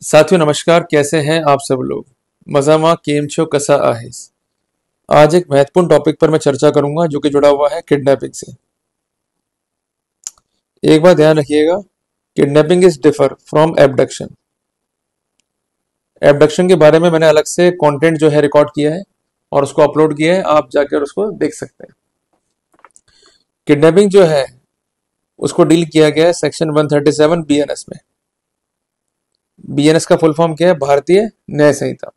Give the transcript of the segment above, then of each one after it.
साथियों नमस्कार, कैसे हैं आप सब लोग। मजामा केम छो कसा आहेस। आज एक महत्वपूर्ण टॉपिक पर मैं चर्चा करूंगा जो कि जुड़ा हुआ है किडनैपिंग से। एक बात ध्यान रखिएगा, kidnapping is differ from abduction. Abduction के बारे में मैंने अलग से कंटेंट जो है रिकॉर्ड किया है और उसको अपलोड किया है, आप जाकर उसको देख सकते हैं। किडनैपिंग जो है उसको डील किया गया है सेक्शन 137 बीएनएस में। बीएनएस का फुल फॉर्म क्या है? भारतीय न्याय संहिता।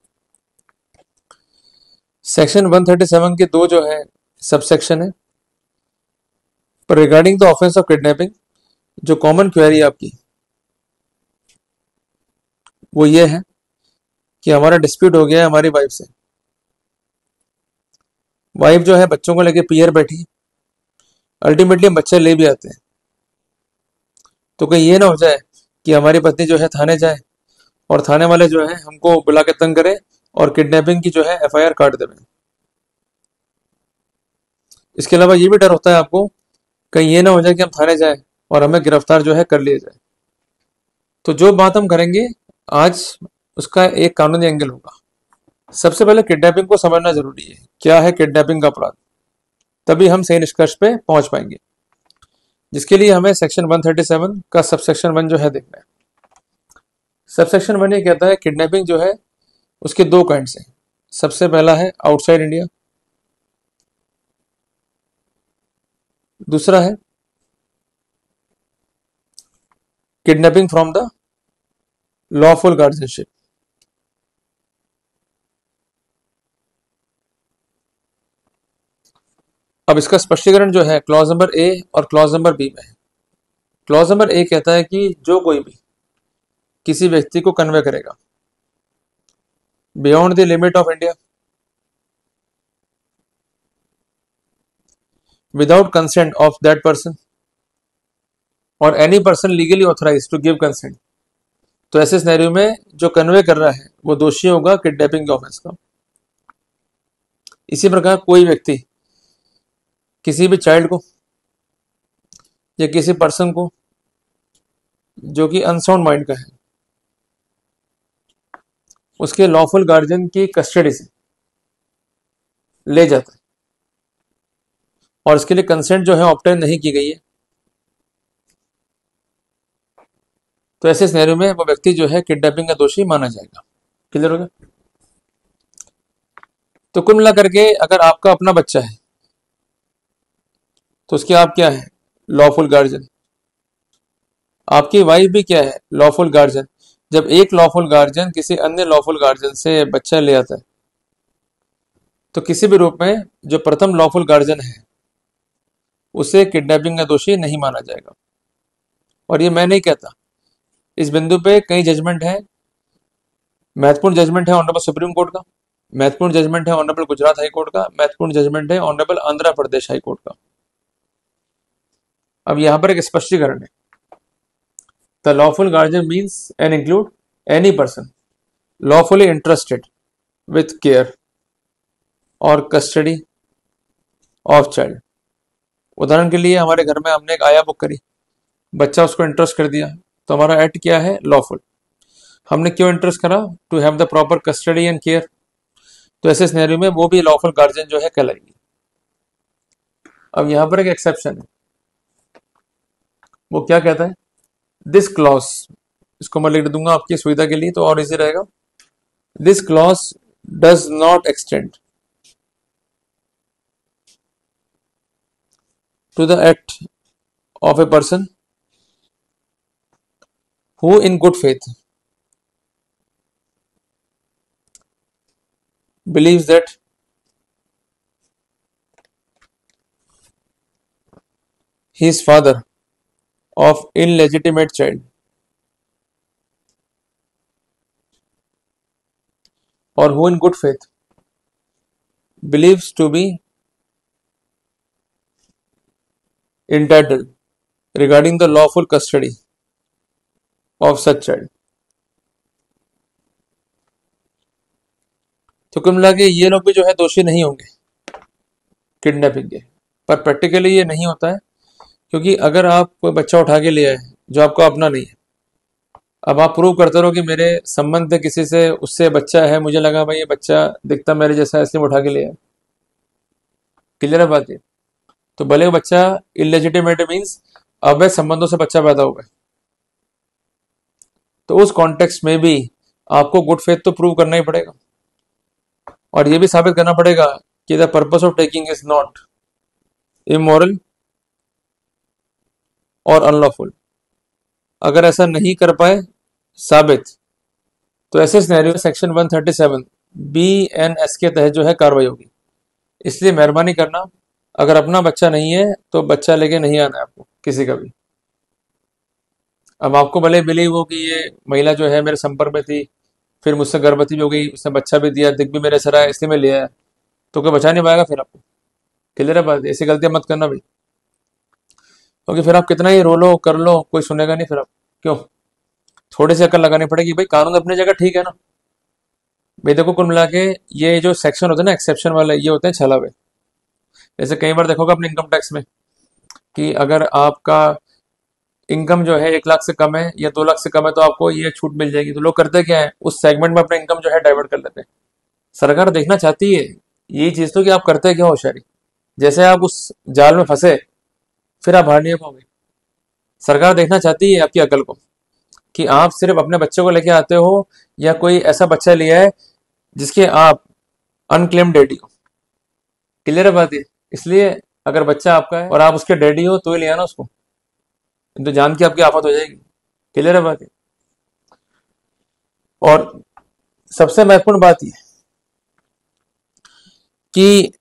सेक्शन 137 के दो जो है सबसेक्शन है। पर regarding the offence of kidnapping जो कॉमन क्वेरी आपकी वो ये है कि हमारा डिस्प्यूट हो गया है हमारी वाइफ से। वाइफ जो है बच्चों को लेके पियर बैठी, अल्टीमेटली हम बच्चे ले भी आते हैं। तो कहीं ये ना हो जाए कि हमारी पत्नी जो है थाने जाए और थाने वाले जो है हमको बुला के तंग करे और किडनैपिंग की जो है एफआईआर काट देवे। इसके अलावा ये भी डर होता है आपको, कहीं ये ना हो जाए कि हम थाने जाए और हमें गिरफ्तार जो है कर लिया जाए। तो जो बात हम करेंगे आज उसका एक कानूनी एंगल होगा। सबसे पहले किडनैपिंग को समझना जरूरी है, क्या है किडनैपिंग का अपराध, तभी हम सही निष्कर्ष पे पहुंच पाएंगे। जिसके लिए हमें सेक्शन 137 का सबसेक्शन 1 जो है देखना है। सबसेक्शन 1 ये कहता है किडनैपिंग जो है उसके दो काइंड्स हैं। सबसे पहला है आउटसाइड इंडिया, दूसरा है kidnapping from the lawful guardianship. अब इसका स्पष्टीकरण जो है क्लॉज नंबर ए और क्लॉज नंबर बी में है। क्लॉज नंबर ए कहता है कि जो कोई भी किसी व्यक्ति को कन्वे करेगा beyond the limit of India without consent of that person और any person legally authorize to give consent, तो ऐसे सिनेरियो में जो कन्वे कर रहा है वो दोषी होगा किडनैपिंग के ऑफेंस का। इसी प्रकार कोई व्यक्ति किसी भी चाइल्ड को या किसी पर्सन को जो कि अनसाउंड माइंड का है उसके लॉफुल गार्जियन की कस्टडी से ले जाता है और इसके लिए कंसेंट जो है ऑब्टेन नहीं की गई है, तो ऐसे सिनेरियो में वो व्यक्ति जो है किडनैपिंग का दोषी माना जाएगा। क्लियर हो गया? तो कुल मिला करके अगर आपका अपना बच्चा है तो उसके आप क्या है? Lawful guardian. आपकी वाइफ भी क्या है? Lawful guardian. जब एक लॉफुल गार्जियन किसी अन्य लॉफुल गार्जियन से बच्चा ले आता है तो किसी भी रूप में जो प्रथम लॉफुल गार्जियन है उसे किडनैपिंग का दोषी नहीं माना जाएगा। और ये मैं नहीं कहता, इस बिंदु पे कई जजमेंट है। महत्वपूर्ण जजमेंट है ऑनरेबल सुप्रीम कोर्ट का, महत्वपूर्ण जजमेंट है ऑनरेबल गुजरात हाई कोर्ट का, महत्वपूर्ण जजमेंट है honourable Andhra Pradesh high court का। अब यहां पर एक स्पष्टीकरण है। The lawful guardian means and include any person lawfully interested with care or custody of child। उदाहरण के लिए हमारे घर में हमने एक आया बुक करी, बच्चा उसको इंटरेस्ट कर दिया, तो हमारा एक्ट क्या है? लॉफुल। हमने क्यों इंटरेस्ट करा? To have the proper custody and care. तो ऐसे सिनेरियो में वो भी लॉफुल गार्जियन जो है कहलाएगी। अब यहां पर एक एक्सेप्शन है, वो क्या कहता है? दिस क्लॉज, इसको मैं लिख दूंगा आपकी सुविधा के लिए तो और इजी रहेगा। This clause does not extend to the act of a person who in good faith believes that he is father of illegitimate child or who in good faith believes to be entitled regarding the lawful custody of such child। तो कुल मिला के ये लोग भी जो है दोषी नहीं होंगे किडनैपिंग के। पर प्रैक्टिकली ये नहीं होता है, क्योंकि अगर आप कोई बच्चा उठा के ले आए जो आपका अपना नहीं है, अब आप प्रूव करते रहो कि मेरे संबंध थे किसी से, उससे बच्चा है, मुझे लगा भाई ये बच्चा दिखता मेरे जैसा है इसलिए मैं उठा के लिया। क्लियर है बात ये? तो भले वो बच्चा इलेजिटिमेट मीन्स अवैध संबंधों से बच्चा पैदा हुआ है, तो उस कॉन्टेक्स्ट में भी आपको गुड फेथ तो प्रूव करना ही पड़ेगा, और ये भी साबित करना पड़ेगा कि the purpose of taking is not immoral और अनलॉफुल। अगर ऐसा नहीं कर पाए साबित, तो ऐसे scenario section 137 B N S के तहत जो है कार्रवाई होगी। इसलिए मेहरबानी करना, अगर अपना बच्चा नहीं है तो बच्चा लेके नहीं आना है आपको किसी का भी। अब आपको भले बिलीव हो कि ये महिला जो है मेरे संपर्क में थी, फिर मुझसे गर्भवती भी हो गई, उसने बच्चा भी दिया, दिख भी मेरे सर आया इसलिए मैं ले आया, तो कोई बचा नहीं पाएगा फिर आपको। क्लियर है बात? ऐसी गलतियां मत करना भाई, क्योंकि फिर आप कितना ही रो लो कर लो कोई सुनेगा नहीं फिर आप। क्यों? थोड़ी सी अकल लगानी पड़ेगी भाई, कानून अपनी जगह ठीक है ना भाई। देखो कुल मिला के ये जो सेक्शन होते हैं ना एक्सेप्शन वाले, ये होते हैं छलावे। जैसे कई बार देखोगे अपने इनकम टैक्स में कि अगर आपका इनकम जो है 1 लाख से कम है या 2 लाख से कम है तो आपको ये छूट मिल जाएगी, तो लोग करते क्या है उस सेगमेंट में अपना इनकम जो है डाइवर्ट कर लेते हैं। सरकार देखना चाहती है यही चीज तो कि आप करते क्या होशियारी। जैसे आप उस जाल में फंसे फिर आप बाहर नहीं आ पाओगे। सरकार देखना चाहती है आपकी अकल को कि आप सिर्फ अपने बच्चे को लेके आते हो या कोई ऐसा बच्चा लिया है जिसके आप अनक्लेम डैडी हो। क्लियर है बात ये? इसलिए अगर बच्चा आपका है और आप उसके डैडी हो तो ही ले आना उसको, तो जान की आपकी आफत हो जाएगी। क्लियर है बात ये? और सबसे महत्वपूर्ण बात यह कि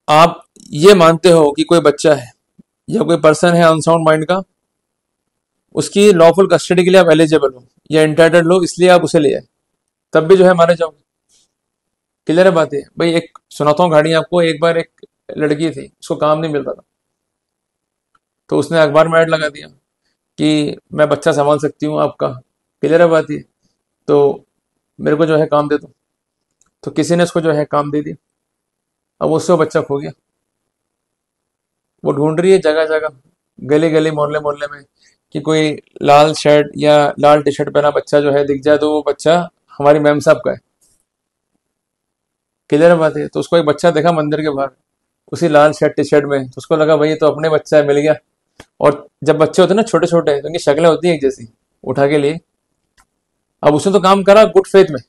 आप ये मानते हो कि कोई बच्चा है या कोई पर्सन है अनसाउंड माइंड का, उसकी लॉफुल कस्टडी के लिए आप एलिजिबल हो या इंटाइटल्ड हो, इसलिए आप उसे ले आए, तब भी जो है मारे जाओगे। क्लियर है बात है भाई? एक सुनाता हूँ कहानी आपको। एक बार एक लड़की थी, उसको काम नहीं मिल रहा था, तो उसने अखबार में ऐड लगा दिया कि मैं बच्चा संभाल सकती हूँ आपका। क्लियर है बात ये? तो मेरे को जो है काम दे दो। तो किसी ने उसको जो है काम दे दिया। अब उससे वो बच्चा खो गया। वो ढूंढ रही है जगह जगह, गली गली मोहल्ले मोहल्ले में कि कोई लाल शर्ट या लाल टी शर्ट पहना बच्चा जो है दिख जाए तो वो बच्चा हमारी मैम साहब का है। क्लियर बात है? तो उसको एक बच्चा देखा मंदिर के बाहर उसी लाल शर्ट टी शर्ट में, तो उसको लगा भाई ये तो अपने बच्चा है, मिल गया। और जब बच्चे होते हैं ना छोटे छोटे तो उनकी शक्लें होती हैं एक जैसी, उठा के लिए। अब उसने तो काम करा गुड फेथ में।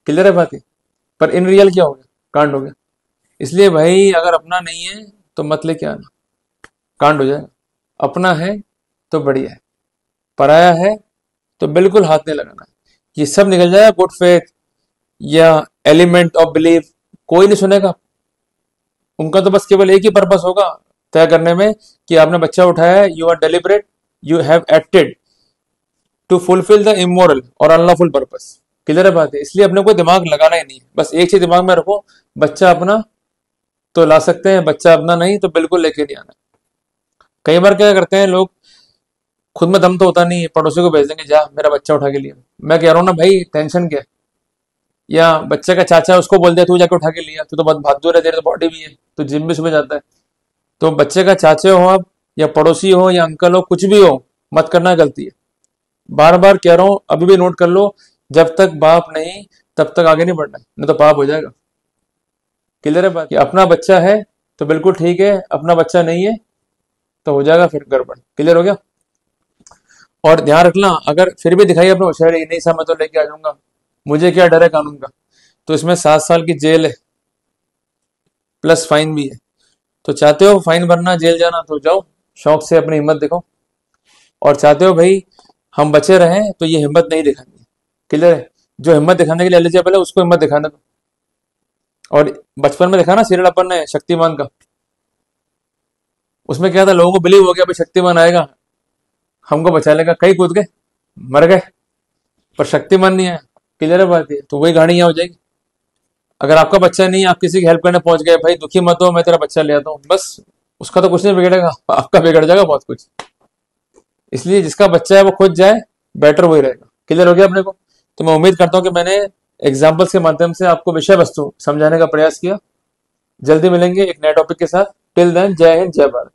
क्लियर है बात है? पर इन रियल क्या हो गया? कांड हो गया। इसलिए भाई अगर अपना नहीं है तो मत लेके आना, कांड हो जाएगा। अपना है तो बढ़िया है, पराया है तो बिल्कुल हाथ नहीं लगाना। ये सब निकल जाएगा गुड फेथ या एलिमेंट ऑफ बिलीव, कोई नहीं सुनेगा। उनका तो बस केवल एक ही पर्पस होगा तय करने में कि आपने बच्चा उठाया है, you are deliberate, you have acted to fulfil the immoral और अनलॉफुल पर्पस। क्लियर है बात है? इसलिए अपने को दिमाग लगाना ही नहीं है, बस एक चीज दिमाग में रखो, बच्चा अपना तो ला सकते हैं, बच्चा अपना नहीं तो बिल्कुल लेके नहीं आना। कई बार क्या करते हैं लोग, खुद में दम तो होता नहीं है, पड़ोसी को भेज देंगे जा मेरा बच्चा उठा के लिया। मैं कह रहा हूँ ना भाई टेंशन क्या है? या बच्चे का चाचा है उसको बोल दिया तू जाके उठा के लिया, तू तो बहुत बहादुर है, तेरे तो बॉडी भी है, तो जिम भी सुबह जाता है। तो बच्चे का चाचे हो आप या पड़ोसी हो या अंकल हो, कुछ भी हो, मत करना, गलती है। बार बार कह रहा हूं, अभी भी नोट कर लो, जब तक बाप नहीं तब तक आगे नहीं बढ़ना है, नहीं तो पाप हो जाएगा। क्लियर है बात? कि अपना बच्चा है तो बिल्कुल ठीक है, अपना बच्चा नहीं है तो हो जाएगा फिर गड़बड़। क्लियर हो गया? और ध्यान रखना, अगर फिर भी दिखाई अपने होशियारी नहीं समझ तो लेके आ जाऊंगा, मुझे क्या डर है कानून का, तो इसमें 7 साल की जेल है प्लस फाइन भी है। तो चाहते हो फाइन भरना, जेल जाना, तो जाओ, शौक से अपनी हिम्मत दिखाओ। और चाहते हो भाई हम बचे रहें तो ये हिम्मत नहीं दिखानी है। क्लियर है? जो हिम्मत दिखाने के लिए एलिजिबल है उसको हिम्मत दिखाने दो। और बचपन में देखा ना सीरियल अपन ने शक्तिमान का, उसमें क्या था, लोगों को बिलीव हो गया भाई शक्तिमान आएगा हमको बचा लेगा, कई कूद गए, मर गए, पर शक्तिमान नहीं आया। क्लियर है बात है? तो वही कहानी यहाँ हो जाएगी। अगर आपका बच्चा नहीं, आप किसी की हेल्प करने पहुंच गए, भाई दुखी मत हो मैं तेरा बच्चा ले आता हूँ, बस उसका तो कुछ नहीं बिगड़ेगा, आपका बिगड़ जाएगा बहुत कुछ। इसलिए जिसका बच्चा है वो खुद जाए, बेटर वही रहेगा। क्लियर हो गया अपने को? तो मैं उम्मीद करता हूँ कि मैंने एग्जाम्पल्स के माध्यम से आपको विषय वस्तु समझाने का प्रयास किया। जल्दी मिलेंगे एक नए टॉपिक के साथ। टिल देन, जय हिंद, जय भारत।